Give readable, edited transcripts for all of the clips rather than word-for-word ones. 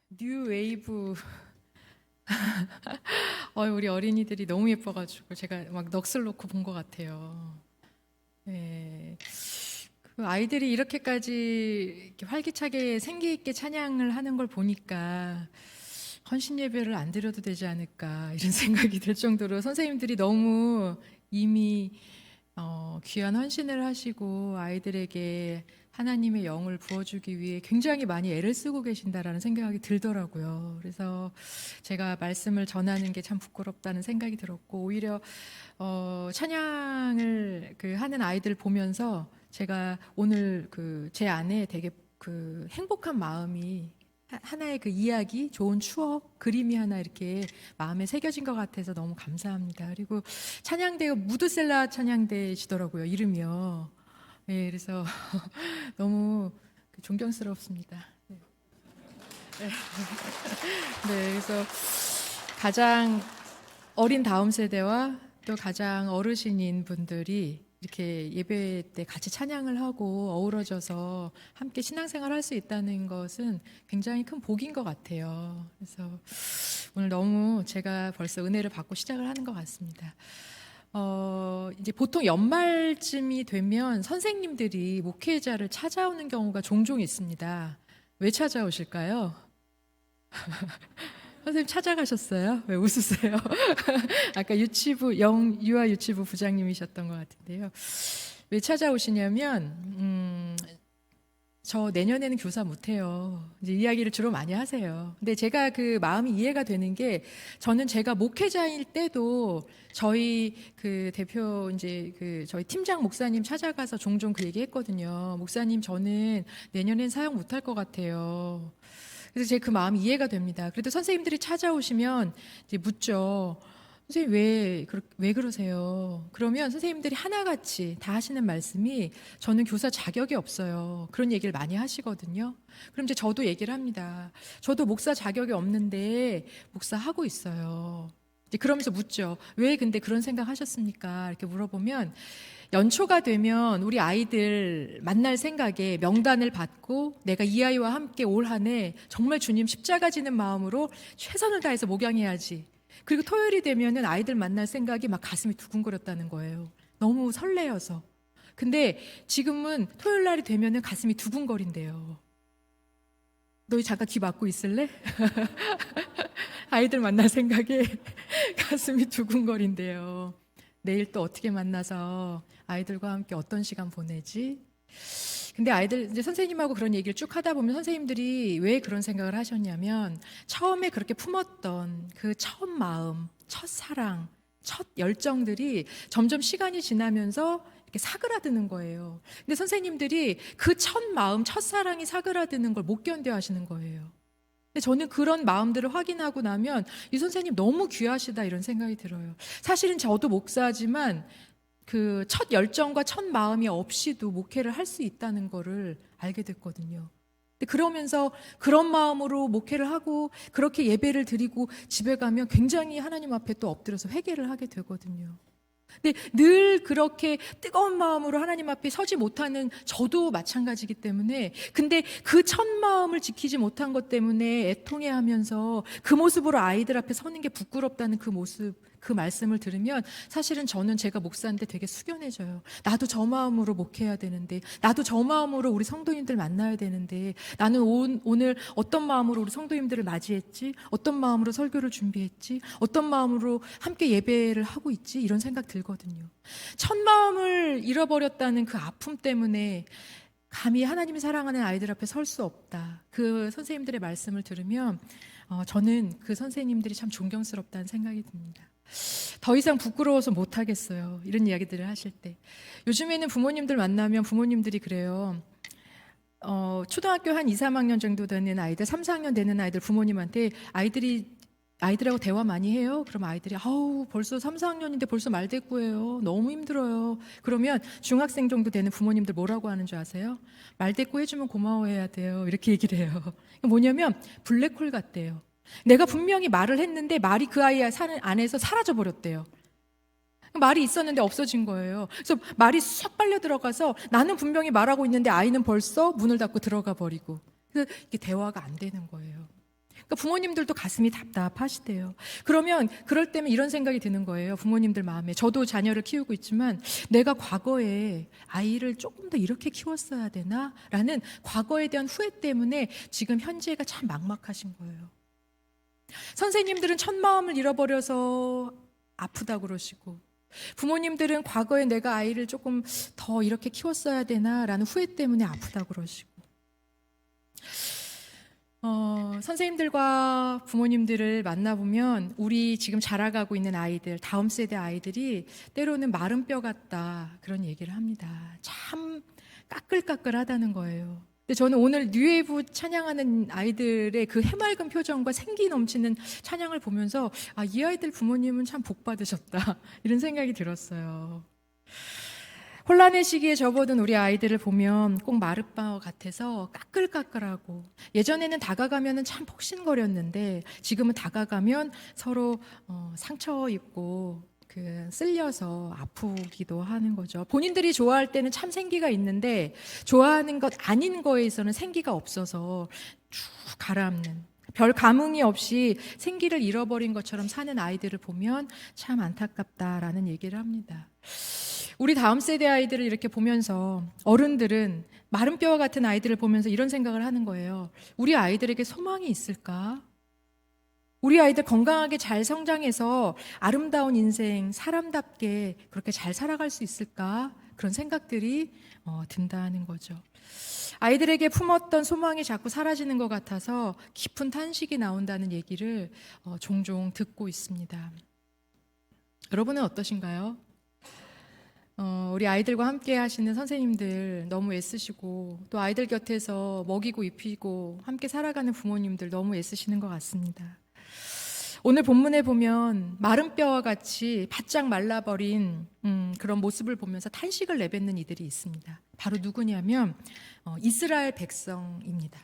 뉴 웨이브. 우리 어린이들이 너무 예뻐가지고 제가 막 넋을 놓고 본 것 같아요. 네. 그 아이들이 이렇게까지 이렇게 활기차게 생기 있게 찬양을 하는 걸 보니까 헌신 예배를 안 드려도 되지 않을까 이런 생각이 들 정도로 선생님들이 너무 이미 귀한 헌신을 하시고 아이들에게 하나님의 영을 부어주기 위해 굉장히 많이 애를 쓰고 계신다라는 생각이 들더라고요. 그래서 제가 말씀을 전하는 게 참 부끄럽다는 생각이 들었고, 오히려 찬양을 하는 아이들 보면서 제가 오늘 제 안에 되게 행복한 마음이, 하나의 이야기, 좋은 추억, 그림이 하나 이렇게 마음에 새겨진 것 같아서 너무 감사합니다. 그리고 찬양대가 무드셀라 찬양대시더라고요, 이름이요. 네, 그래서 너무 존경스럽습니다. 네. 네, 그래서 가장 어린 다음 세대와 또 가장 어르신인 분들이 이렇게 예배 때 같이 찬양을 하고 어우러져서 함께 신앙생활 할 수 있다는 것은 굉장히 큰 복인 것 같아요. 그래서 오늘 너무 제가 벌써 은혜를 받고 시작을 하는 것 같습니다. 이제 보통 연말쯤이 되면 선생님들이 목회자를 찾아오는 경우가 종종 있습니다. 왜 찾아오실까요? 선생님 찾아가셨어요? 왜 웃으세요? 아까 유아 유치부 부장님이셨던 것 같은데요. 왜 찾아오시냐면, 저 내년에는 교사 못해요. 이제 이야기를 주로 많이 하세요. 근데 제가 마음이 이해가 되는 게, 저는 제가 목회자일 때도 저희 대표 저희 팀장 목사님 찾아가서 종종 그 얘기 했거든요. 목사님, 저는 내년엔 사역 못할 것 같아요. 그래서 제가 그 마음이 이해가 됩니다. 그래도 선생님들이 찾아오시면 이제 묻죠. 선생님 왜 그러세요? 그러면 선생님들이 하나같이 다 하시는 말씀이, 저는 교사 자격이 없어요. 그런 얘기를 많이 하시거든요. 그럼 이제 저도 얘기를 합니다. 저도 목사 자격이 없는데 목사하고 있어요. 이제 그러면서 묻죠. 왜 근데 그런 생각 하셨습니까? 이렇게 물어보면, 연초가 되면 우리 아이들 만날 생각에 명단을 받고 내가 이 아이와 함께 올 한 해 정말 주님 십자가 지는 마음으로 최선을 다해서 목양해야지. 그리고 토요일이 되면은 아이들 만날 생각이 막 가슴이 두근거렸다는 거예요. 너무 설레어서. 근데 지금은 토요일 날이 되면은 가슴이 두근거린대요. 너희 잠깐 귀 막고 있을래? 아이들 만날 생각에 가슴이 두근거린대요. 내일 또 어떻게 만나서 아이들과 함께 어떤 시간 보내지? 근데 아이들, 이제 선생님하고 그런 얘기를 쭉 하다 보면 선생님들이 왜 그런 생각을 하셨냐면, 처음에 그렇게 품었던 그 첫 마음, 첫 사랑, 첫 열정들이 점점 시간이 지나면서 이렇게 사그라드는 거예요. 근데 선생님들이 그 첫 마음, 첫 사랑이 사그라드는 걸 못 견뎌 하시는 거예요. 근데 저는 그런 마음들을 확인하고 나면 이 선생님 너무 귀하시다 이런 생각이 들어요. 사실은 저도 목사지만 그 첫 열정과 첫 마음이 없이도 목회를 할 수 있다는 거를 알게 됐거든요. 근데 그러면서 그런 마음으로 목회를 하고 그렇게 예배를 드리고 집에 가면 굉장히 하나님 앞에 또 엎드려서 회개를 하게 되거든요. 근데 늘 그렇게 뜨거운 마음으로 하나님 앞에 서지 못하는 저도 마찬가지이기 때문에, 근데 그 첫 마음을 지키지 못한 것 때문에 애통해하면서 그 모습으로 아이들 앞에 서는 게 부끄럽다는 그 모습, 그 말씀을 들으면 사실은 저는 제가 목사인데 되게 숙연해져요. 나도 저 마음으로 목회해야 되는데, 나도 저 마음으로 우리 성도님들 만나야 되는데, 나는 오늘 어떤 마음으로 우리 성도님들을 맞이했지? 어떤 마음으로 설교를 준비했지? 어떤 마음으로 함께 예배를 하고 있지? 이런 생각 들거든요. 첫 마음을 잃어버렸다는 그 아픔 때문에 감히 하나님이 사랑하는 아이들 앞에 설 수 없다. 그 선생님들의 말씀을 들으면 저는 그 선생님들이 참 존경스럽다는 생각이 듭니다. 더 이상 부끄러워서 못하겠어요. 이런 이야기들을 하실 때. 요즘에는 부모님들 만나면 부모님들이 그래요. 초등학교 한 2, 3학년 정도 되는 아이들, 3, 4학년 되는 아이들 부모님한테 아이들하고 대화 많이 해요? 그럼 아이들이 벌써 3, 4학년인데 벌써 말대꾸해요. 너무 힘들어요. 그러면 중학생 정도 되는 부모님들 뭐라고 하는 줄 아세요? 말대꾸 해주면 고마워해야 돼요. 이렇게 얘기를 해요. 뭐냐면 블랙홀 같대요. 내가 분명히 말을 했는데 말이 그 아이 안에서 사라져버렸대요. 말이 있었는데 없어진 거예요. 그래서 말이 쏙 빨려 들어가서 나는 분명히 말하고 있는데 아이는 벌써 문을 닫고 들어가 버리고, 그래서 이게 대화가 안 되는 거예요. 그러니까 부모님들도 가슴이 답답하시대요. 그러면 그럴 때면 이런 생각이 드는 거예요. 부모님들 마음에. 저도 자녀를 키우고 있지만 내가 과거에 아이를 조금 더 이렇게 키웠어야 되나? 라는 과거에 대한 후회 때문에 지금 현재가 참 막막하신 거예요. 선생님들은 첫 마음을 잃어버려서 아프다 그러시고, 부모님들은 과거에 내가 아이를 조금 더 이렇게 키웠어야 되나? 라는 후회 때문에 아프다 그러시고, 선생님들과 부모님들을 만나보면 우리 지금 자라가고 있는 아이들, 다음 세대 아이들이 때로는 마른 뼈 같다 그런 얘기를 합니다. 참 까끌까끌하다는 거예요. 근데 저는 오늘 뉴웨이브 찬양하는 아이들의 그 해맑은 표정과 생기 넘치는 찬양을 보면서 이 아이들 부모님은 참 복 받으셨다 이런 생각이 들었어요. 혼란의 시기에 접어든 우리 아이들을 보면 꼭 마룻바 같아서 까끌까끌하고, 예전에는 다가가면 참 폭신거렸는데 지금은 다가가면 서로 상처 입고 쓸려서 아프기도 하는 거죠. 본인들이 좋아할 때는 참 생기가 있는데 좋아하는 것 아닌 거에서는 생기가 없어서 쭉 가라앉는, 별 감흥이 없이 생기를 잃어버린 것처럼 사는 아이들을 보면 참 안타깝다라는 얘기를 합니다. 우리 다음 세대 아이들을 이렇게 보면서 어른들은 마른 뼈와 같은 아이들을 보면서 이런 생각을 하는 거예요. 우리 아이들에게 소망이 있을까? 우리 아이들 건강하게 잘 성장해서 아름다운 인생, 사람답게 그렇게 잘 살아갈 수 있을까? 그런 생각들이 든다는 거죠. 아이들에게 품었던 소망이 자꾸 사라지는 것 같아서 깊은 탄식이 나온다는 얘기를 종종 듣고 있습니다. 여러분은 어떠신가요? 우리 아이들과 함께 하시는 선생님들 너무 애쓰시고, 또 아이들 곁에서 먹이고 입히고 함께 살아가는 부모님들 너무 애쓰시는 것 같습니다. 오늘 본문에 보면 마른 뼈와 같이 바짝 말라버린 그런 모습을 보면서 탄식을 내뱉는 이들이 있습니다. 바로 누구냐면 이스라엘 백성입니다.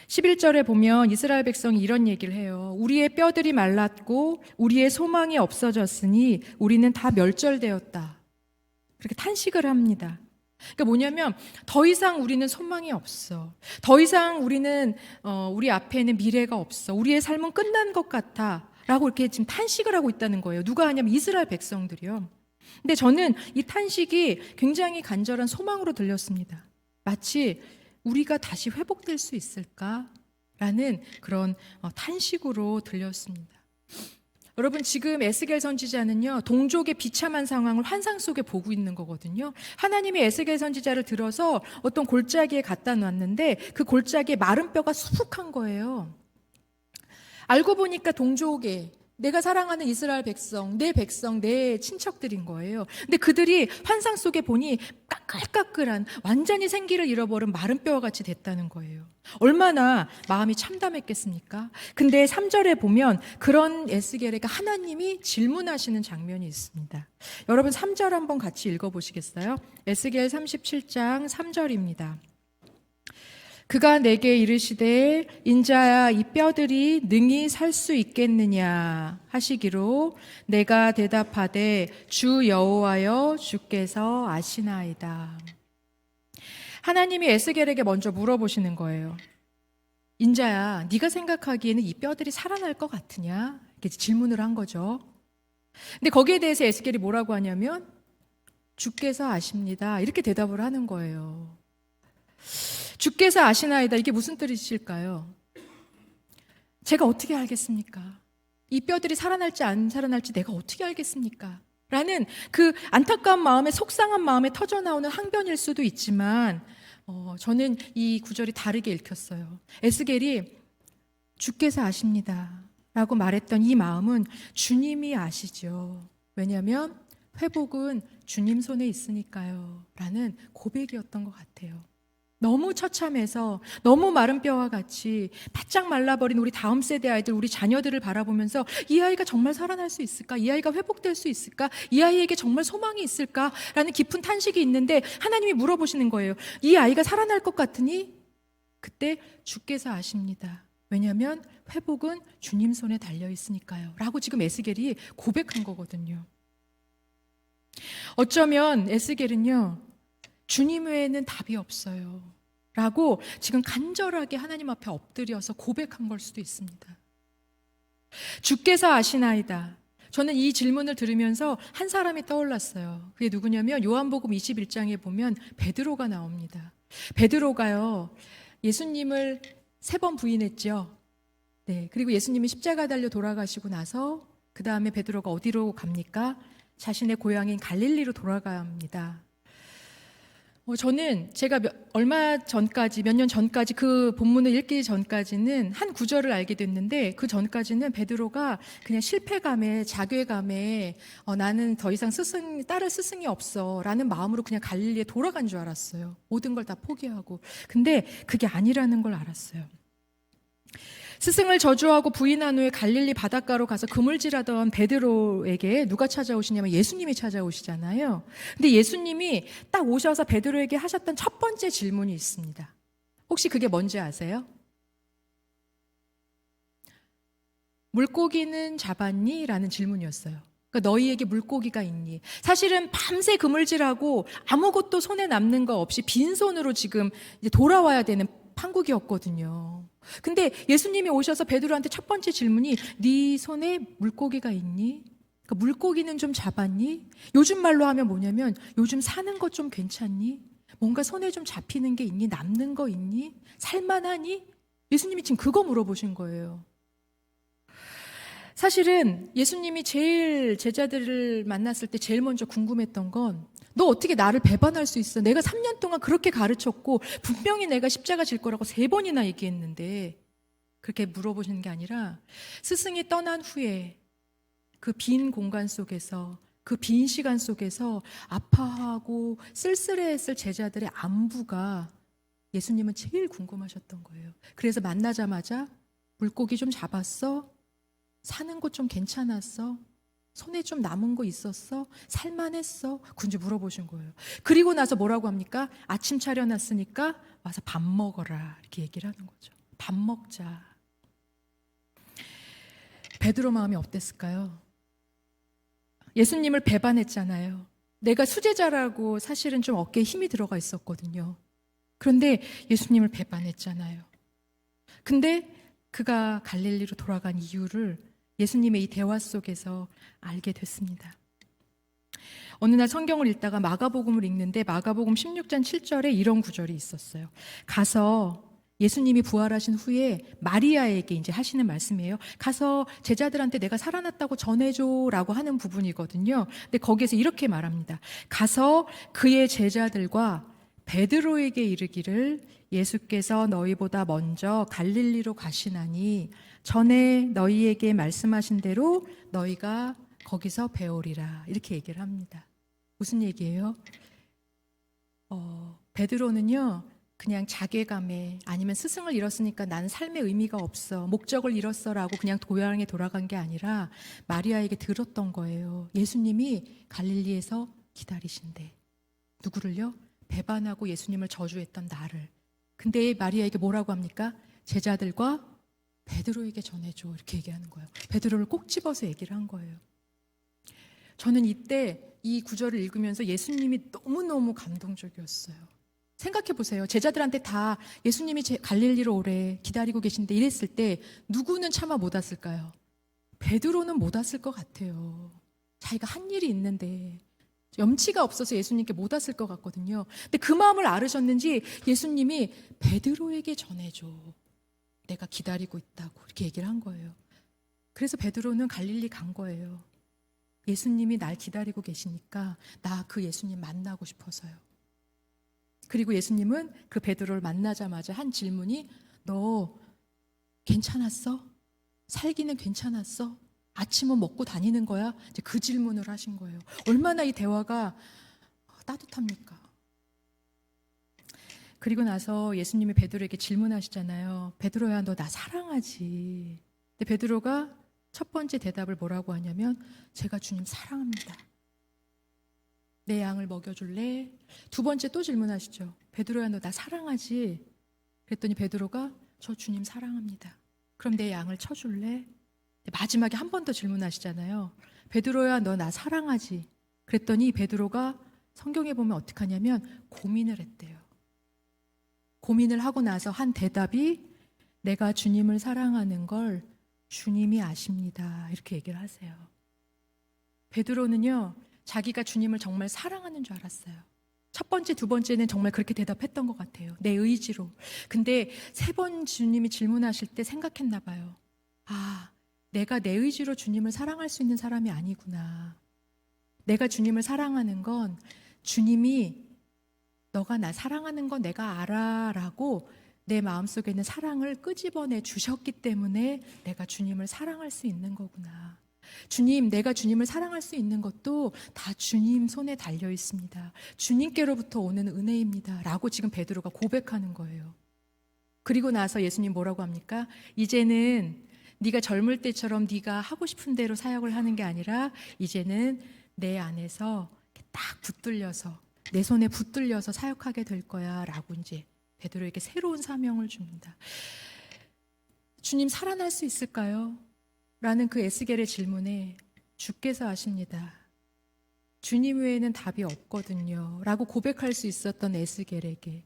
11절에 보면 이스라엘 백성이 이런 얘기를 해요. 우리의 뼈들이 말랐고 우리의 소망이 없어졌으니 우리는 다 멸절되었다. 그렇게 탄식을 합니다. 그러니까 뭐냐면 더 이상 우리는 소망이 없어. 더 이상 우리는 우리 앞에는 미래가 없어. 우리의 삶은 끝난 것 같아. 라고 이렇게 지금 탄식을 하고 있다는 거예요. 누가 하냐면 이스라엘 백성들이요. 근데 저는 이 탄식이 굉장히 간절한 소망으로 들렸습니다. 마치 우리가 다시 회복될 수 있을까? 라는 그런 탄식으로 들렸습니다. 여러분, 지금 에스겔 선지자는요, 동족의 비참한 상황을 환상 속에 보고 있는 거거든요. 하나님이 에스겔 선지자를 들어서 어떤 골짜기에 갖다 놨는데 그 골짜기에 마른 뼈가 수북한 거예요. 알고 보니까 동족의, 내가 사랑하는 이스라엘 백성, 내 친척들인 거예요. 근데 그들이 환상 속에 보니 까끌까끌한, 완전히 생기를 잃어버린 마른 뼈와 같이 됐다는 거예요. 얼마나 마음이 참담했겠습니까? 근데 3절에 보면 그런 에스겔에게 하나님이 질문하시는 장면이 있습니다. 여러분 3절 한번 같이 읽어보시겠어요? 에스겔 37장 3절입니다. 그가 내게 이르시되 인자야 이 뼈들이 능히 살 수 있겠느냐 하시기로 내가 대답하되 주 여호와여 주께서 아시나이다. 하나님이 에스겔에게 먼저 물어보시는 거예요. 인자야, 네가 생각하기에는 이 뼈들이 살아날 것 같으냐? 이렇게 질문을 한 거죠. 근데 거기에 대해서 에스겔이 뭐라고 하냐면 주께서 아십니다. 이렇게 대답을 하는 거예요. 주께서 아시나이다. 이게 무슨 뜻일까요? 제가 어떻게 알겠습니까? 이 뼈들이 살아날지 안 살아날지 내가 어떻게 알겠습니까? 라는 그 안타까운 마음에, 속상한 마음에 터져나오는 항변일 수도 있지만 저는 이 구절이 다르게 읽혔어요. 에스겔이 주께서 아십니다 라고 말했던 이 마음은 주님이 아시죠. 왜냐하면 회복은 주님 손에 있으니까요 라는 고백이었던 것 같아요. 너무 처참해서 너무 마른 뼈와 같이 바짝 말라버린 우리 다음 세대 아이들, 우리 자녀들을 바라보면서 이 아이가 정말 살아날 수 있을까? 이 아이가 회복될 수 있을까? 이 아이에게 정말 소망이 있을까? 라는 깊은 탄식이 있는데 하나님이 물어보시는 거예요. 이 아이가 살아날 것 같으니? 그때 주께서 아십니다. 왜냐하면 회복은 주님 손에 달려 있으니까요 라고 지금 에스겔이 고백한 거거든요. 어쩌면 에스겔은요, 주님 외에는 답이 없어요. 라고 지금 간절하게 하나님 앞에 엎드려서 고백한 걸 수도 있습니다. 주께서 아시나이다. 저는 이 질문을 들으면서 한 사람이 떠올랐어요. 그게 누구냐면 요한복음 21장에 보면 베드로가 나옵니다. 베드로가요, 예수님을 3번 부인했죠. 네, 그리고 예수님이 십자가 달려 돌아가시고 나서 그 다음에 베드로가 어디로 갑니까? 자신의 고향인 갈릴리로 돌아갑니다. 저는 제가 몇 년 전까지 그 본문을 읽기 전까지는 한 구절을 알게 됐는데, 그 전까지는 베드로가 그냥 실패감에, 자괴감에 나는 더 이상 따를 스승이 없어 라는 마음으로 그냥 갈릴리에 돌아간 줄 알았어요. 모든 걸 다 포기하고. 근데 그게 아니라는 걸 알았어요. 스승을 저주하고 부인한 후에 갈릴리 바닷가로 가서 그물질하던 베드로에게 누가 찾아오시냐면 예수님이 찾아오시잖아요. 근데 예수님이 딱 오셔서 베드로에게 하셨던 첫 번째 질문이 있습니다. 혹시 그게 뭔지 아세요? 물고기는 잡았니? 라는 질문이었어요. 그러니까 너희에게 물고기가 있니? 사실은 밤새 그물질하고 아무것도 손에 남는 거 없이 빈손으로 지금 이제 돌아와야 되는 판국이었거든요. 근데 예수님이 오셔서 베드로한테 첫 번째 질문이 네 손에 물고기가 있니? 그러니까 물고기는 좀 잡았니? 요즘 말로 하면 뭐냐면 요즘 사는 것 좀 괜찮니? 뭔가 손에 좀 잡히는 게 있니? 남는 거 있니? 살만하니? 예수님이 지금 그거 물어보신 거예요. 사실은 예수님이 제일 제자들을 만났을 때 제일 먼저 궁금했던 건 너 어떻게 나를 배반할 수 있어? 내가 3년 동안 그렇게 가르쳤고 분명히 내가 십자가 질 거라고 3번이나 얘기했는데, 그렇게 물어보시는 게 아니라 스승이 떠난 후에 그 빈 공간 속에서, 그 빈 시간 속에서 아파하고 쓸쓸해했을 제자들의 안부가 예수님은 제일 궁금하셨던 거예요. 그래서 만나자마자 물고기 좀 잡았어? 사는 곳 좀 괜찮았어? 손에 좀 남은 거 있었어? 살만했어? 그런지 물어보신 거예요. 그리고 나서 뭐라고 합니까? 아침 차려놨으니까 와서 밥 먹어라, 이렇게 얘기를 하는 거죠. 밥 먹자. 베드로 마음이 어땠을까요? 예수님을 배반했잖아요. 내가 수제자라고 사실은 좀 어깨에 힘이 들어가 있었거든요. 그런데 예수님을 배반했잖아요. 근데 그가 갈릴리로 돌아간 이유를 예수님의 이 대화 속에서 알게 됐습니다. 어느 날 성경을 읽다가 마가복음을 읽는데 마가복음 16장 7절에 이런 구절이 있었어요. 가서 예수님이 부활하신 후에 마리아에게 이제 하시는 말씀이에요. 가서 제자들한테 내가 살아났다고 전해줘라고 하는 부분이거든요. 근데 거기에서 이렇게 말합니다. 가서 그의 제자들과 베드로에게 이르기를 예수께서 너희보다 먼저 갈릴리로 가시나니 전에 너희에게 말씀하신 대로 너희가 거기서 배우리라, 이렇게 얘기를 합니다. 무슨 얘기예요? 베드로는요 그냥 자괴감에, 아니면 스승을 잃었으니까 나는 삶의 의미가 없어, 목적을 잃었어라고 그냥 고향에 돌아간 게 아니라 마리아에게 들었던 거예요. 예수님이 갈릴리에서 기다리신대. 누구를요? 배반하고 예수님을 저주했던 나를. 근데 마리아에게 뭐라고 합니까? 제자들과 베드로에게 전해줘, 이렇게 얘기하는 거예요. 베드로를 꼭 집어서 얘기를 한 거예요. 저는 이때 이 구절을 읽으면서 예수님이 너무너무 감동적이었어요. 생각해 보세요. 제자들한테 다 예수님이 갈릴리로 오래 기다리고 계신데 이랬을 때 누구는 차마 못 왔을까요? 베드로는 못 왔을 것 같아요. 자기가 한 일이 있는데 염치가 없어서 예수님께 못 왔을 것 같거든요. 근데 그 마음을 알으셨는지 예수님이 베드로에게 전해줘, 내가 기다리고 있다고, 이렇게 얘기를 한 거예요. 그래서 베드로는 갈릴리 간 거예요. 예수님이 날 기다리고 계시니까 나 그 예수님 만나고 싶어서요. 그리고 예수님은 그 베드로를 만나자마자 한 질문이 너 괜찮았어? 살기는 괜찮았어? 아침은 먹고 다니는 거야? 이제 그 질문을 하신 거예요. 얼마나 이 대화가 따뜻합니까? 그리고 나서 예수님이 베드로에게 질문하시잖아요. 베드로야, 너 나 사랑하지? 근데 베드로가 첫 번째 대답을 뭐라고 하냐면 제가 주님 사랑합니다. 내 양을 먹여줄래? 두 번째 또 질문하시죠. 베드로야, 너 나 사랑하지? 그랬더니 베드로가 저 주님 사랑합니다. 그럼 내 양을 쳐줄래? 마지막에 한 번 더 질문하시잖아요. 베드로야, 너 나 사랑하지? 그랬더니 베드로가 성경에 보면 어떻게 하냐면 고민을 했대요. 고민을 하고 나서 한 대답이 내가 주님을 사랑하는 걸 주님이 아십니다. 이렇게 얘기를 하세요. 베드로는요, 자기가 주님을 정말 사랑하는 줄 알았어요. 첫 번째, 두 번째는 정말 그렇게 대답했던 것 같아요. 내 의지로. 근데 세 번 주님이 질문하실 때 생각했나 봐요. 아, 내가 내 의지로 주님을 사랑할 수 있는 사람이 아니구나. 내가 주님을 사랑하는 건 주님이 너가 나 사랑하는 건 내가 알아 라고 내 마음속에 있는 사랑을 끄집어내 주셨기 때문에 내가 주님을 사랑할 수 있는 거구나. 주님, 내가 주님을 사랑할 수 있는 것도 다 주님 손에 달려 있습니다. 주님께로부터 오는 은혜입니다. 라고 지금 베드로가 고백하는 거예요. 그리고 나서 예수님 뭐라고 합니까? 이제는 네가 젊을 때처럼 네가 하고 싶은 대로 사역을 하는 게 아니라 이제는 내 안에서 딱 붙들려서 내 손에 붙들려서 사역하게 될 거야 라고 이제 베드로에게 새로운 사명을 줍니다. 주님 살아날 수 있을까요? 라는 그 에스겔의 질문에 주께서 아십니다. 주님 외에는 답이 없거든요 라고 고백할 수 있었던 에스겔에게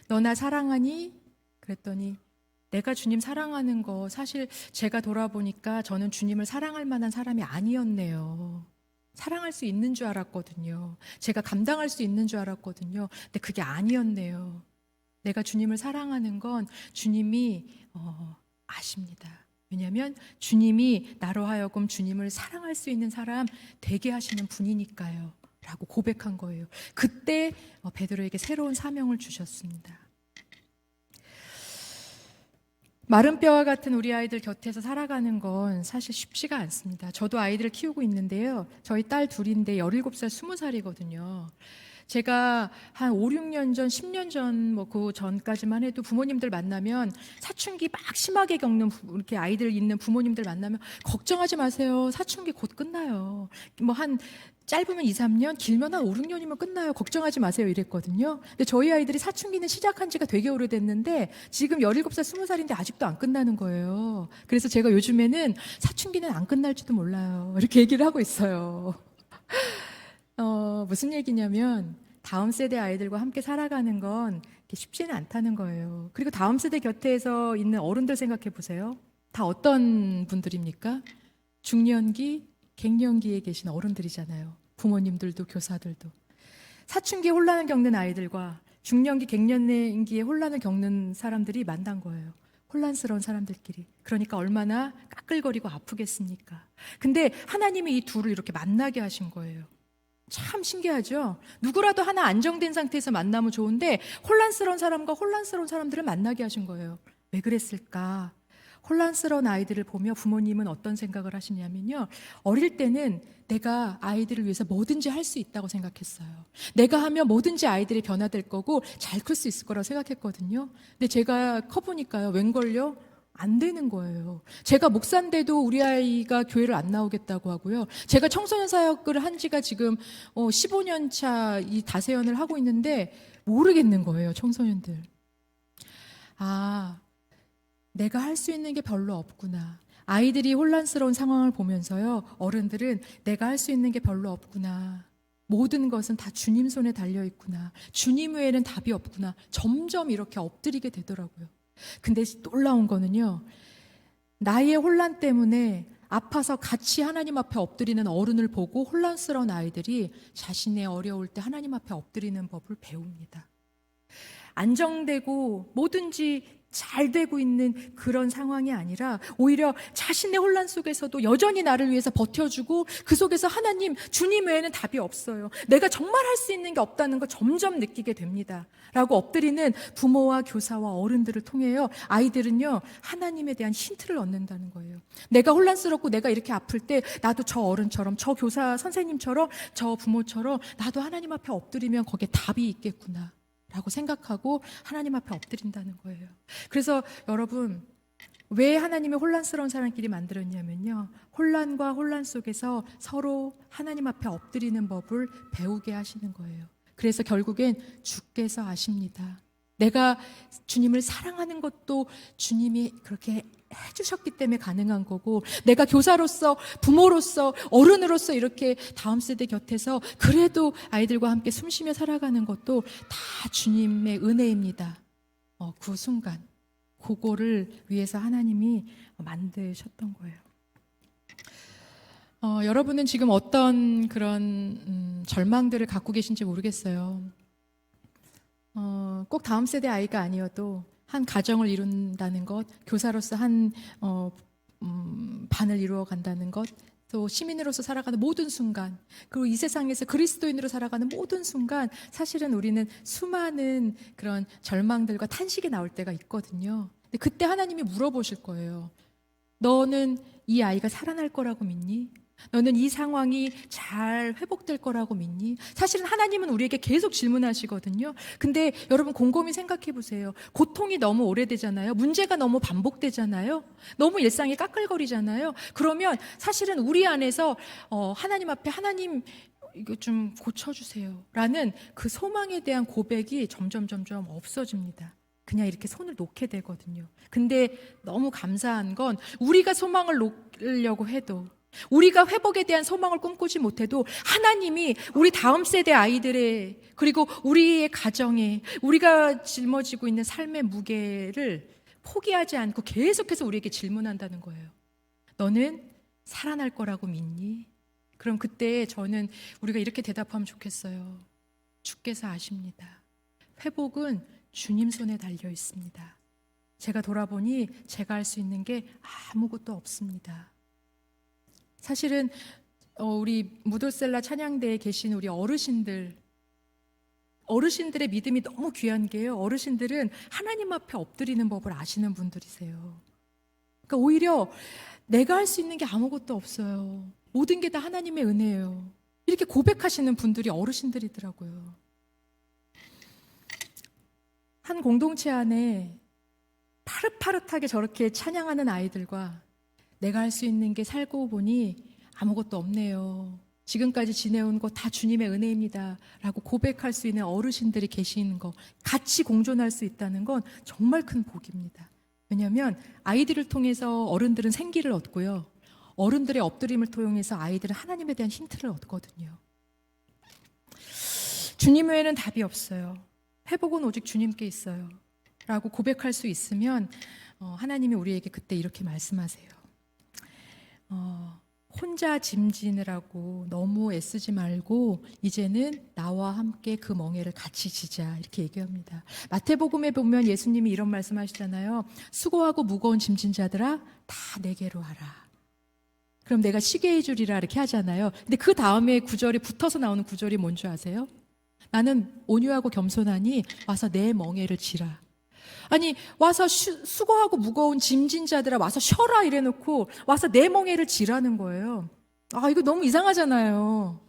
너 나 사랑하니? 그랬더니 내가 주님 사랑하는 거 사실 제가 돌아보니까 저는 주님을 사랑할 만한 사람이 아니었네요. 사랑할 수 있는 줄 알았거든요. 제가 감당할 수 있는 줄 알았거든요. 근데 그게 아니었네요. 내가 주님을 사랑하는 건 주님이 아십니다. 왜냐하면 주님이 나로 하여금 주님을 사랑할 수 있는 사람 되게 하시는 분이니까요 라고 고백한 거예요. 그때 베드로에게 새로운 사명을 주셨습니다. 마른 뼈와 같은 우리 아이들 곁에서 살아가는 건 사실 쉽지가 않습니다. 저도 아이들을 키우고 있는데요. 저희 딸 둘인데 17살, 20살이거든요. 제가 한 5, 6년 전, 10년 전, 그 전까지만 해도 부모님들 만나면 사춘기 막 심하게 겪는 이렇게 아이들 있는 부모님들 만나면 걱정하지 마세요. 사춘기 곧 끝나요. 한 짧으면 2, 3년, 길면 한 5, 6년이면 끝나요. 걱정하지 마세요. 이랬거든요. 근데 저희 아이들이 사춘기는 시작한 지가 되게 오래됐는데 지금 17살, 20살인데 아직도 안 끝나는 거예요. 그래서 제가 요즘에는 사춘기는 안 끝날지도 몰라요. 이렇게 얘기를 하고 있어요. 무슨 얘기냐면 다음 세대 아이들과 함께 살아가는 건 쉽지는 않다는 거예요. 그리고 다음 세대 곁에서 있는 어른들 생각해 보세요. 다 어떤 분들입니까? 중년기, 갱년기에 계신 어른들이잖아요. 부모님들도 교사들도. 사춘기 혼란을 겪는 아이들과 중년기, 갱년기에 혼란을 겪는 사람들이 만난 거예요. 혼란스러운 사람들끼리. 그러니까 얼마나 까끌거리고 아프겠습니까? 근데 하나님이 이 둘을 이렇게 만나게 하신 거예요. 참 신기하죠? 누구라도 하나 안정된 상태에서 만나면 좋은데 혼란스러운 사람과 혼란스러운 사람들을 만나게 하신 거예요. 왜 그랬을까? 혼란스러운 아이들을 보며 부모님은 어떤 생각을 하시냐면요. 어릴 때는 내가 아이들을 위해서 뭐든지 할 수 있다고 생각했어요. 내가 하면 뭐든지 아이들이 변화될 거고 잘 클 수 있을 거라고 생각했거든요. 근데 제가 커보니까요. 웬걸요? 안 되는 거예요. 제가 목사인데도 우리 아이가 교회를 안 나오겠다고 하고요. 제가 청소년 사역을 한 지가 지금 15년 차 이 다세연을 하고 있는데 모르겠는 거예요. 청소년들. 아, 내가 할 수 있는 게 별로 없구나. 아이들이 혼란스러운 상황을 보면서요. 어른들은 내가 할 수 있는 게 별로 없구나. 모든 것은 다 주님 손에 달려있구나. 주님 외에는 답이 없구나. 점점 이렇게 엎드리게 되더라고요. 근데 놀라운 거는요. 나의 혼란 때문에 아파서 같이 하나님 앞에 엎드리는 어른을 보고 혼란스러운 아이들이 자신의 어려울 때 하나님 앞에 엎드리는 법을 배웁니다. 안정되고 뭐든지 잘 되고 있는 그런 상황이 아니라 오히려 자신의 혼란 속에서도 여전히 나를 위해서 버텨주고 그 속에서 하나님, 주님 외에는 답이 없어요. 내가 정말 할 수 있는 게 없다는 거 점점 느끼게 됩니다. 라고 엎드리는 부모와 교사와 어른들을 통해요. 아이들은요, 하나님에 대한 힌트를 얻는다는 거예요. 내가 혼란스럽고 내가 이렇게 아플 때 나도 저 어른처럼, 저 교사 선생님처럼, 저 부모처럼 나도 하나님 앞에 엎드리면 거기에 답이 있겠구나. 라고 생각하고 하나님 앞에 엎드린다는 거예요. 그래서 여러분, 왜 하나님이 혼란스러운 사람끼리 만들었냐면요. 혼란과 혼란 속에서 서로 하나님 앞에 엎드리는 법을 배우게 하시는 거예요. 그래서 결국엔 주께서 아십니다. 내가 주님을 사랑하는 것도 주님이 그렇게 해주셨기 때문에 가능한 거고, 내가 교사로서, 부모로서, 어른으로서 이렇게 다음 세대 곁에서 그래도 아이들과 함께 숨쉬며 살아가는 것도 다 주님의 은혜입니다. 그 순간 그거를 위해서 하나님이 만드셨던 거예요. 여러분은 지금 어떤 그런 절망들을 갖고 계신지 모르겠어요. 꼭 다음 세대 아이가 아니어도 한 가정을 이룬다는 것, 교사로서 한 반을 이루어 간다는 것, 또 시민으로서 살아가는 모든 순간, 그리고 이 세상에서 그리스도인으로 살아가는 모든 순간, 사실은 우리는 수많은 그런 절망들과 탄식이 나올 때가 있거든요. 근데 그때 하나님이 물어보실 거예요. 너는 이 아이가 살아날 거라고 믿니? 너는 이 상황이 잘 회복될 거라고 믿니? 사실은 하나님은 우리에게 계속 질문하시거든요. 근데 여러분 곰곰이 생각해 보세요. 고통이 너무 오래되잖아요. 문제가 너무 반복되잖아요. 너무 일상이 까끌거리잖아요. 그러면 사실은 우리 안에서 하나님 앞에 하나님 이거 좀 고쳐주세요 라는 그 소망에 대한 고백이 점점 없어집니다. 그냥 이렇게 손을 놓게 되거든요. 근데 너무 감사한 건 우리가 소망을 놓으려고 해도, 우리가 회복에 대한 소망을 꿈꾸지 못해도 하나님이 우리 다음 세대 아이들의, 그리고 우리의 가정에, 우리가 짊어지고 있는 삶의 무게를 포기하지 않고 계속해서 우리에게 질문한다는 거예요. 너는 살아날 거라고 믿니? 그럼 그때 저는 우리가 이렇게 대답하면 좋겠어요. 주께서 아십니다. 회복은 주님 손에 달려 있습니다. 제가 돌아보니 제가 할 수 있는 게 아무것도 없습니다. 사실은 우리 무도셀라 찬양대에 계신 우리 어르신들의 믿음이 너무 귀한 게요. 어르신들은 하나님 앞에 엎드리는 법을 아시는 분들이세요. 그러니까 오히려 내가 할 수 있는 게 아무것도 없어요. 모든 게 다 하나님의 은혜예요. 이렇게 고백하시는 분들이 어르신들이더라고요. 한 공동체 안에 파릇파릇하게 저렇게 찬양하는 아이들과 내가 할 수 있는 게 살고 보니 아무것도 없네요. 지금까지 지내온 거 다 주님의 은혜입니다 라고 고백할 수 있는 어르신들이 계시는 거, 같이 공존할 수 있다는 건 정말 큰 복입니다. 왜냐하면 아이들을 통해서 어른들은 생기를 얻고요, 어른들의 엎드림을 통해서 아이들은 하나님에 대한 힌트를 얻거든요. 주님 외에는 답이 없어요. 회복은 오직 주님께 있어요 라고 고백할 수 있으면 하나님이 우리에게 그때 이렇게 말씀하세요. 혼자 짐지느라고 너무 애쓰지 말고 이제는 나와 함께 그 멍에를 같이 지자, 이렇게 얘기합니다. 마태복음에 보면 예수님이 이런 말씀하시잖아요. 수고하고 무거운 짐진 자들아 다 내게로 와라. 그럼 내가 쉬게 해주리라, 이렇게 하잖아요. 근데 그 다음에 구절이 붙어서 나오는 구절이 뭔지 아세요? 나는 온유하고 겸손하니 와서 내 멍에를 지라. 아니, 와서 수고하고 무거운 짐진 자들아 와서 쉬어라 이래놓고 와서 내 멍에를 지라는 거예요. 이거 너무 이상하잖아요.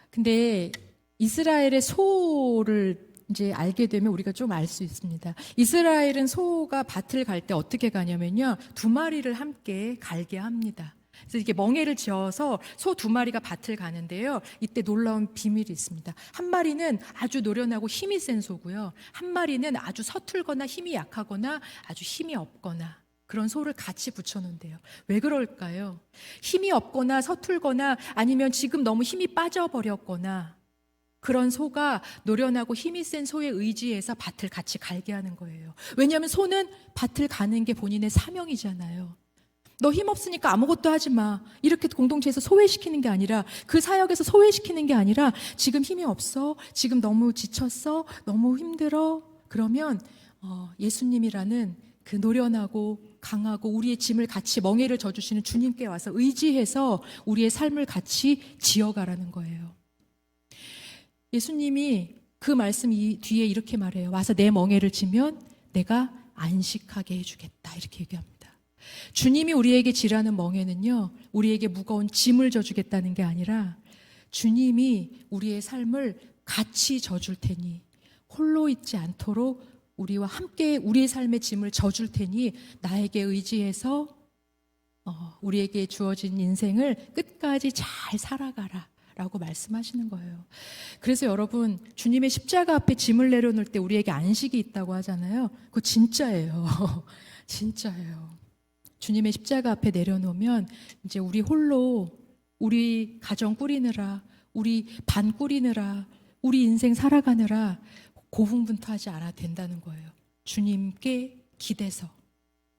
근데 이스라엘의 소를 이제 알게 되면 우리가 좀 알 수 있습니다. 이스라엘은 소가 밭을 갈 때 어떻게 가냐면요, 2마리를 함께 갈게 합니다. 그래서 이렇게 멍에를 지어서 소 2마리가 밭을 가는데요, 이때 놀라운 비밀이 있습니다. 한 마리는 아주 노련하고 힘이 센 소고요, 한 마리는 아주 서툴거나 힘이 약하거나 아주 힘이 없거나 그런 소를 같이 붙여놓은대요. 왜 그럴까요? 힘이 없거나 서툴거나 아니면 지금 너무 힘이 빠져버렸거나 그런 소가 노련하고 힘이 센 소에 의지해서 밭을 같이 갈게 하는 거예요. 왜냐하면 소는 밭을 가는 게 본인의 사명이잖아요. 너 힘없으니까 아무것도 하지 마, 이렇게 공동체에서 소외시키는 게 아니라, 그 사역에서 소외시키는 게 아니라, 지금 힘이 없어, 지금 너무 지쳤어, 너무 힘들어, 그러면 예수님이라는 그 노련하고 강하고 우리의 짐을 같이 멍에를 져주시는 주님께 와서 의지해서 우리의 삶을 같이 지어가라는 거예요. 예수님이 그 말씀 뒤에 이렇게 말해요. 와서 내 멍에를 지면 내가 안식하게 해주겠다, 이렇게 얘기합니다. 주님이 우리에게 지라는 멍에는요, 우리에게 무거운 짐을 져주겠다는 게 아니라 주님이 우리의 삶을 같이 져줄 테니, 홀로 있지 않도록 우리와 함께 우리의 삶의 짐을 져줄 테니 나에게 의지해서 우리에게 주어진 인생을 끝까지 잘 살아가라 라고 말씀하시는 거예요. 그래서 여러분, 주님의 십자가 앞에 짐을 내려놓을 때 우리에게 안식이 있다고 하잖아요. 그거 진짜예요. 진짜예요. 주님의 십자가 앞에 내려놓으면 이제 우리 홀로 우리 가정 꾸리느라, 우리 반 꾸리느라, 우리 인생 살아가느라 고군분투하지 않아도 된다는 거예요. 주님께 기대서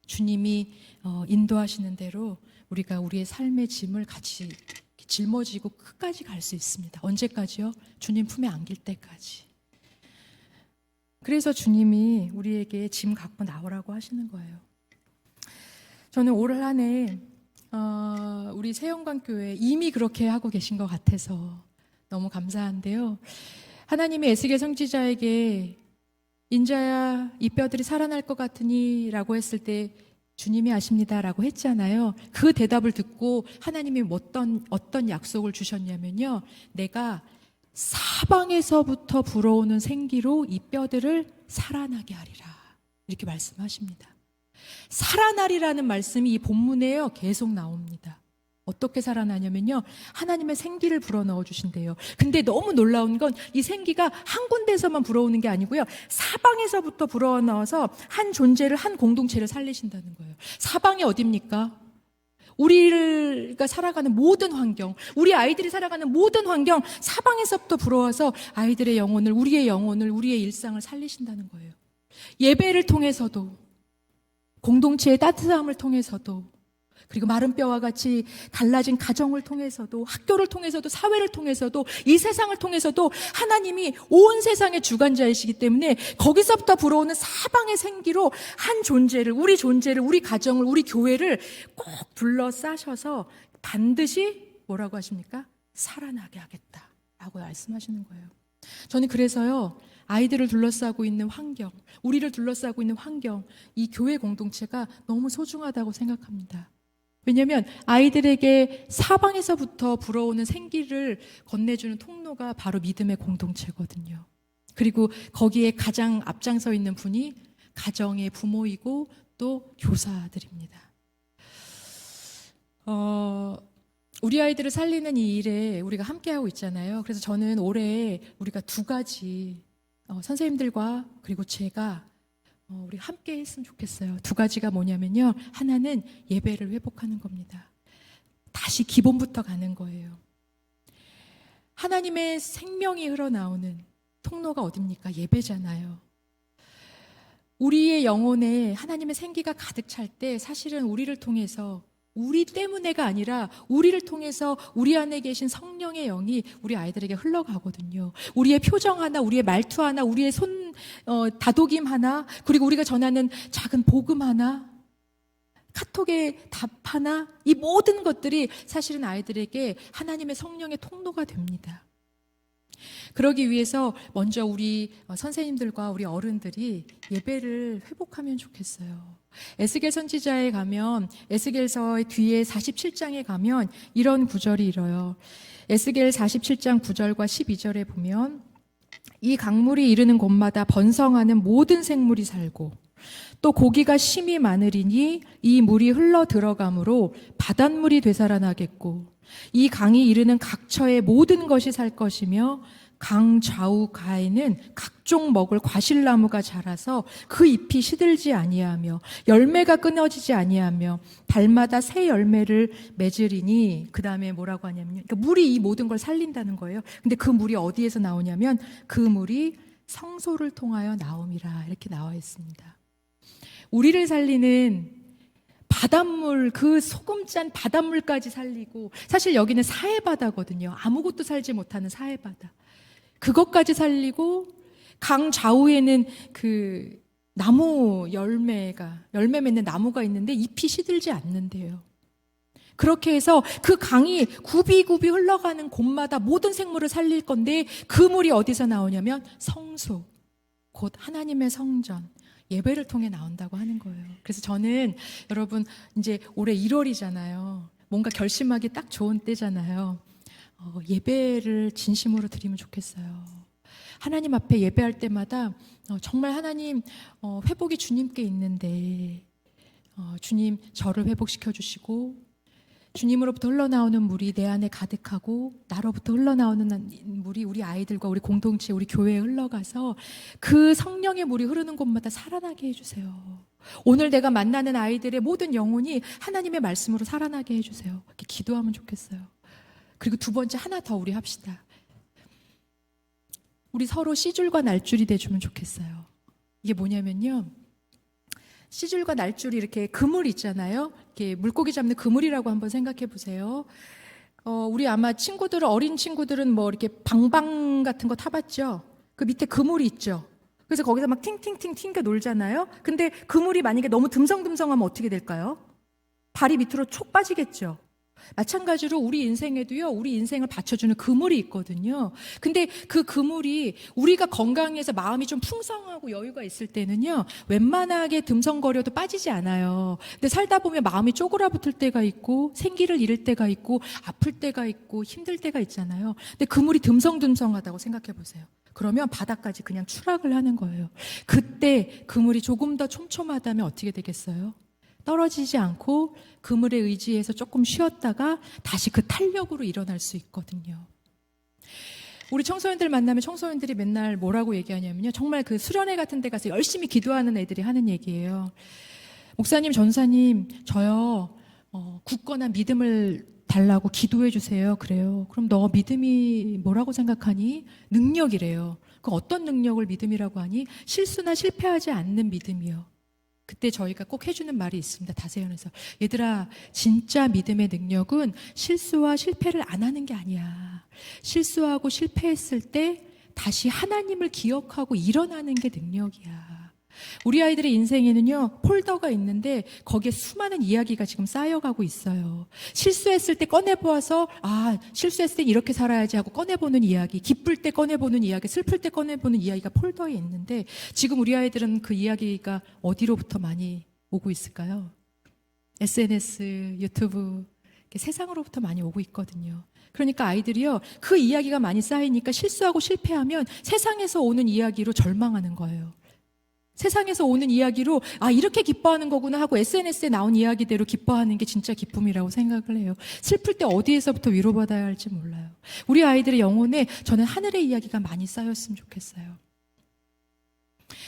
주님이 인도하시는 대로 우리가 우리의 삶의 짐을 같이 짊어지고 끝까지 갈 수 있습니다. 언제까지요? 주님 품에 안길 때까지. 그래서 주님이 우리에게 짐 갖고 나오라고 하시는 거예요. 저는 올 한 해 우리 세영광교회 이미 그렇게 하고 계신 것 같아서 너무 감사한데요. 하나님이 에스겔 선지자에게 인자야 이 뼈들이 살아날 것 같으니 라고 했을 때 주님이 아십니다 라고 했잖아요. 그 대답을 듣고 하나님이 어떤 약속을 주셨냐면요, 내가 사방에서부터 불어오는 생기로 이 뼈들을 살아나게 하리라, 이렇게 말씀하십니다. 살아나리라는 말씀이 이 본문에요 계속 나옵니다. 어떻게 살아나냐면요, 하나님의 생기를 불어넣어 주신대요. 근데 너무 놀라운 건 이 생기가 한 군데에서만 불어오는 게 아니고요, 사방에서부터 불어넣어서 한 존재를, 한 공동체를 살리신다는 거예요. 사방이 어딥니까? 우리가 살아가는 모든 환경, 우리 아이들이 살아가는 모든 환경, 사방에서부터 불어와서 아이들의 영혼을, 우리의 영혼을, 우리의 일상을 살리신다는 거예요. 예배를 통해서도, 공동체의 따뜻함을 통해서도, 그리고 마른 뼈와 같이 갈라진 가정을 통해서도, 학교를 통해서도, 사회를 통해서도, 이 세상을 통해서도 하나님이 온 세상의 주관자이시기 때문에 거기서부터 불어오는 사방의 생기로 한 존재를, 우리 가정을, 우리 교회를 꼭 둘러싸셔서 반드시 뭐라고 하십니까? 살아나게 하겠다라고 말씀하시는 거예요. 저는 그래서요, 아이들을 둘러싸고 있는 환경, 우리를 둘러싸고 있는 환경, 이 교회 공동체가 너무 소중하다고 생각합니다. 왜냐하면 아이들에게 사방에서부터 불어오는 생기를 건네주는 통로가 바로 믿음의 공동체거든요. 그리고 거기에 가장 앞장서 있는 분이 가정의 부모이고 또 교사들입니다. 우리 아이들을 살리는 이 일에 우리가 함께하고 있잖아요. 그래서 저는 올해 우리가 두 가지, 선생님들과 그리고 제가 우리 함께 했으면 좋겠어요. 두 가지가 뭐냐면요, 하나는 예배를 회복하는 겁니다. 다시 기본부터 가는 거예요. 하나님의 생명이 흘러나오는 통로가 어딥니까? 예배잖아요. 우리의 영혼에 하나님의 생기가 가득 찰 때 사실은 우리를 통해서, 우리 때문에가 아니라 우리를 통해서 우리 안에 계신 성령의 영이 우리 아이들에게 흘러가거든요. 우리의 표정 하나, 우리의 말투 하나, 우리의 다독임 하나, 그리고 우리가 전하는 작은 복음 하나, 카톡의 답 하나, 이 모든 것들이 사실은 아이들에게 하나님의 성령의 통로가 됩니다. 그러기 위해서 먼저 우리 선생님들과 우리 어른들이 예배를 회복하면 좋겠어요. 에스겔 선지자에 가면, 에스겔서의 뒤에 47장에 가면 이런 구절이 이뤄요. 에스겔 47장 9절과 12절에 보면, 이 강물이 이르는 곳마다 번성하는 모든 생물이 살고 또 고기가 심이 많으리니 이 물이 흘러 들어가므로 바닷물이 되살아나겠고, 이 강이 이르는 각처의 모든 것이 살 것이며 강 좌우 가에는 각종 먹을 과실나무가 자라서 그 잎이 시들지 아니하며 열매가 끊어지지 아니하며 달마다 새 열매를 맺으리니, 그 다음에 뭐라고 하냐면, 그러니까 물이 이 모든 걸 살린다는 거예요. 근데 그 물이 어디에서 나오냐면 그 물이 성소를 통하여 나옴이라, 이렇게 나와 있습니다. 우리를 살리는 바닷물, 그 소금짠 바닷물까지 살리고, 사실 여기는 사해바다거든요. 아무것도 살지 못하는 사해바다. 그것까지 살리고, 강 좌우에는 그 나무 열매 맺는 나무가 있는데 잎이 시들지 않는데요. 그렇게 해서 그 강이 굽이굽이 흘러가는 곳마다 모든 생물을 살릴 건데, 그 물이 어디서 나오냐면 성소, 곧 하나님의 성전, 예배를 통해 나온다고 하는 거예요. 그래서 저는 여러분, 이제 올해 1월이잖아요. 뭔가 결심하기 딱 좋은 때잖아요. 예배를 진심으로 드리면 좋겠어요. 하나님 앞에 예배할 때마다 정말 하나님, 회복이 주님께 있는데 주님 저를 회복시켜 주시고, 주님으로부터 흘러나오는 물이 내 안에 가득하고 나로부터 흘러나오는 물이 우리 아이들과 우리 공동체, 우리 교회에 흘러가서 그 성령의 물이 흐르는 곳마다 살아나게 해주세요. 오늘 내가 만나는 아이들의 모든 영혼이 하나님의 말씀으로 살아나게 해주세요. 이렇게 기도하면 좋겠어요. 그리고 두 번째, 하나 더 우리 합시다. 우리 서로 C줄과 날줄이 돼주면 좋겠어요. 이게 뭐냐면요. C줄과 날줄이 이렇게 그물 있잖아요. 이렇게 물고기 잡는 그물이라고 한번 생각해 보세요. 우리 아마 어린 친구들은 뭐 이렇게 방방 같은 거 타봤죠? 그 밑에 그물이 있죠? 그래서 거기서 막 팅팅팅 튕겨 놀잖아요? 근데 그물이 만약에 너무 듬성듬성하면 어떻게 될까요? 발이 밑으로 촉 빠지겠죠? 마찬가지로 우리 인생에도요, 우리 인생을 받쳐주는 그물이 있거든요. 근데 그 그물이 우리가 건강해서 마음이 좀 풍성하고 여유가 있을 때는요, 웬만하게 듬성거려도 빠지지 않아요. 근데 살다 보면 마음이 쪼그라붙을 때가 있고, 생기를 잃을 때가 있고, 아플 때가 있고, 힘들 때가 있잖아요. 근데 그물이 듬성듬성하다고 생각해 보세요. 그러면 바닥까지 그냥 추락을 하는 거예요. 그때 그물이 조금 더 촘촘하다면 어떻게 되겠어요? 떨어지지 않고 그물에 의지해서 조금 쉬었다가 다시 그 탄력으로 일어날 수 있거든요. 우리 청소년들 만나면 청소년들이 맨날 뭐라고 얘기하냐면요. 정말 그 수련회 같은 데 가서 열심히 기도하는 애들이 하는 얘기예요. 목사님, 전사님, 저요, 굳건한 믿음을 달라고 기도해 주세요. 그래요. 그럼 너 믿음이 뭐라고 생각하니? 능력이래요. 그 어떤 능력을 믿음이라고 하니? 실수나 실패하지 않는 믿음이요. 그때 저희가 꼭 해주는 말이 있습니다. 다세연에서. 얘들아, 진짜 믿음의 능력은 실수와 실패를 안 하는 게 아니야. 실수하고 실패했을 때 다시 하나님을 기억하고 일어나는 게 능력이야. 우리 아이들의 인생에는요, 폴더가 있는데 거기에 수많은 이야기가 지금 쌓여가고 있어요. 실수했을 때 꺼내보아서, 실수했을 때 이렇게 살아야지 하고 꺼내보는 이야기, 기쁠 때 꺼내보는 이야기, 슬플 때 꺼내보는 이야기가 폴더에 있는데 지금 우리 아이들은 그 이야기가 어디로부터 많이 오고 있을까요? SNS, 유튜브, 세상으로부터 많이 오고 있거든요. 그러니까 아이들이요, 그 이야기가 많이 쌓이니까 실수하고 실패하면 세상에서 오는 이야기로 절망하는 거예요. 세상에서 오는 이야기로 이렇게 기뻐하는 거구나 하고 SNS에 나온 이야기대로 기뻐하는 게 진짜 기쁨이라고 생각을 해요. 슬플 때 어디에서부터 위로받아야 할지 몰라요. 우리 아이들의 영혼에 저는 하늘의 이야기가 많이 쌓였으면 좋겠어요.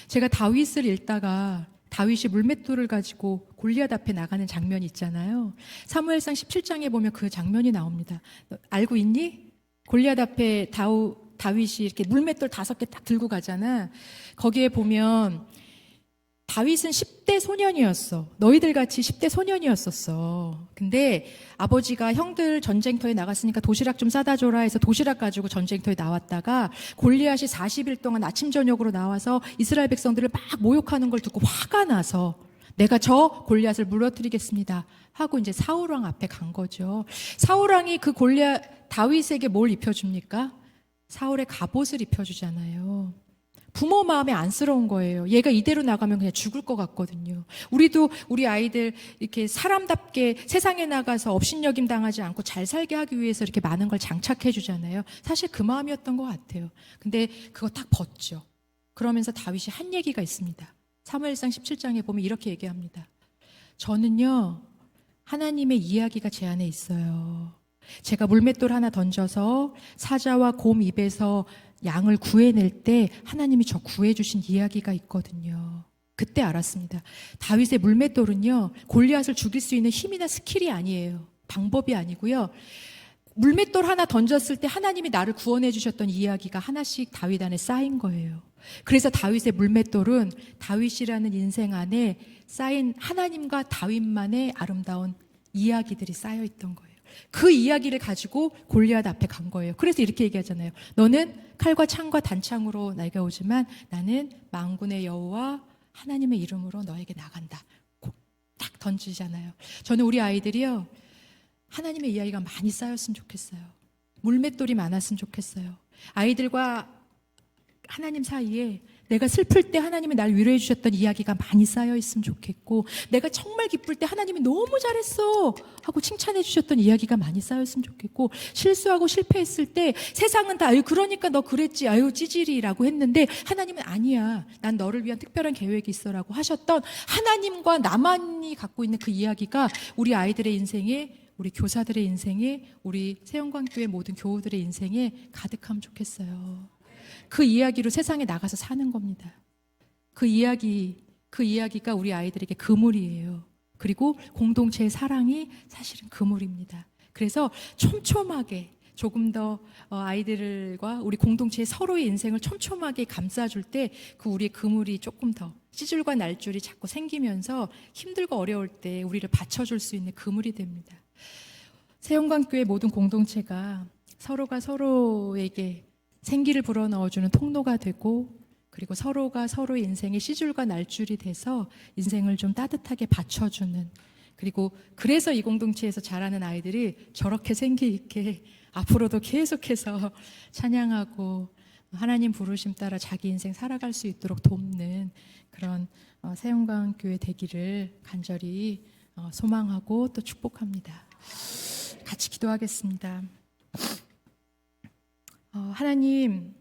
제가 다윗을 읽다가 다윗이 물맷돌을 가지고 골리앗 앞에 나가는 장면이 있잖아요. 사무엘상 17장에 보면 그 장면이 나옵니다. 알고 있니? 골리앗 앞에 다윗이 이렇게 물맷돌 5개 딱 들고 가잖아. 거기에 보면 다윗은 10대 소년이었어. 너희들 같이 10대 소년이었었어. 근데 아버지가 형들 전쟁터에 나갔으니까 도시락 좀 싸다 줘라 해서 도시락 가지고 전쟁터에 나왔다가 골리앗이 40일 동안 아침 저녁으로 나와서 이스라엘 백성들을 막 모욕하는 걸 듣고 화가 나서 내가 저 골리앗을 무너뜨리겠습니다 하고 이제 사울왕 앞에 간 거죠. 사울왕이 그 다윗에게 뭘 입혀줍니까? 사울의 갑옷을 입혀주잖아요. 부모 마음에 안쓰러운 거예요. 얘가 이대로 나가면 그냥 죽을 것 같거든요. 우리도 우리 아이들 이렇게 사람답게 세상에 나가서 업신여김 당하지 않고 잘 살게 하기 위해서 이렇게 많은 걸 장착해 주잖아요. 사실 그 마음이었던 것 같아요. 근데 그거 딱 벗죠. 그러면서 다윗이 한 얘기가 있습니다. 사무엘상 17장에 보면 이렇게 얘기합니다. 저는요, 하나님의 이야기가 제 안에 있어요. 제가 물맷돌 하나 던져서 사자와 곰 입에서 양을 구해낼 때 하나님이 저 구해주신 이야기가 있거든요. 그때 알았습니다. 다윗의 물맷돌은요, 골리앗을 죽일 수 있는 힘이나 스킬이 아니에요. 방법이 아니고요. 물맷돌 하나 던졌을 때 하나님이 나를 구원해 주셨던 이야기가 하나씩 다윗 안에 쌓인 거예요. 그래서 다윗의 물맷돌은 다윗이라는 인생 안에 쌓인 하나님과 다윗만의 아름다운 이야기들이 쌓여 있던 거예요. 그 이야기를 가지고 골리앗 앞에 간 거예요. 그래서 이렇게 얘기하잖아요. 너는 칼과 창과 단창으로 나에게 오지만 나는 만군의 여호와 하나님의 이름으로 너에게 나간다. 딱 던지잖아요. 저는 우리 아이들이요, 하나님의 이야기가 많이 쌓였으면 좋겠어요. 물맷돌이 많았으면 좋겠어요. 아이들과 하나님 사이에 내가 슬플 때 하나님이 날 위로해 주셨던 이야기가 많이 쌓여 있으면 좋겠고, 내가 정말 기쁠 때 하나님이 너무 잘했어 하고 칭찬해 주셨던 이야기가 많이 쌓였으면 좋겠고, 실수하고 실패했을 때 세상은 다 그러니까 너 그랬지, 찌질이라고 했는데 하나님은 아니야, 난 너를 위한 특별한 계획이 있어라고 하셨던 하나님과 나만이 갖고 있는 그 이야기가 우리 아이들의 인생에, 우리 교사들의 인생에, 우리 세영광교회 모든 교우들의 인생에 가득하면 좋겠어요. 그 이야기로 세상에 나가서 사는 겁니다. 그 이야기가 우리 아이들에게 그물이에요. 그리고 공동체의 사랑이 사실은 그물입니다. 그래서 촘촘하게 조금 더 아이들과 우리 공동체의 서로의 인생을 촘촘하게 감싸줄 때 그 우리의 그물이 조금 더 씨줄과 날줄이 자꾸 생기면서 힘들고 어려울 때 우리를 받쳐줄 수 있는 그물이 됩니다. 새영광교회 모든 공동체가 서로가 서로에게 생기를 불어넣어주는 통로가 되고, 그리고 서로가 서로의 인생의 씨줄과 날줄이 돼서 인생을 좀 따뜻하게 받쳐주는, 그리고 그래서 이 공동체에서 자라는 아이들이 저렇게 생기 있게 앞으로도 계속해서 찬양하고 하나님 부르심 따라 자기 인생 살아갈 수 있도록 돕는 그런 새영광교회 되기를 간절히 소망하고 또 축복합니다. 같이 기도하겠습니다. 하나님,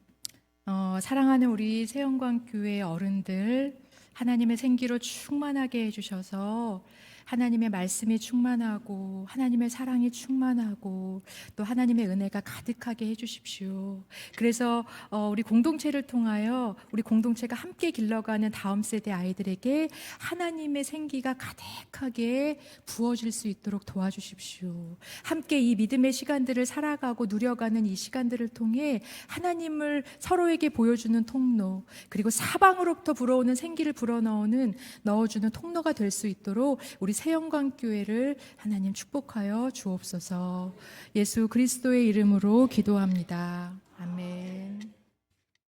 사랑하는 우리 새영광교회 어른들, 하나님의 생기로 충만하게 해주셔서 하나님의 말씀이 충만하고 하나님의 사랑이 충만하고 또 하나님의 은혜가 가득하게 해주십시오. 그래서 우리 공동체를 통하여 우리 공동체가 함께 길러가는 다음 세대 아이들에게 하나님의 생기가 가득하게 부어질 수 있도록 도와주십시오. 함께 이 믿음의 시간들을 살아가고 누려가는 이 시간들을 통해 하나님을 서로에게 보여주는 통로, 그리고 사방으로부터 불어오는 생기를 넣어주는 통로가 될 수 있도록 우리 새영광교회를 하나님 축복하여 주옵소서. 예수 그리스도의 이름으로 기도합니다. 아멘.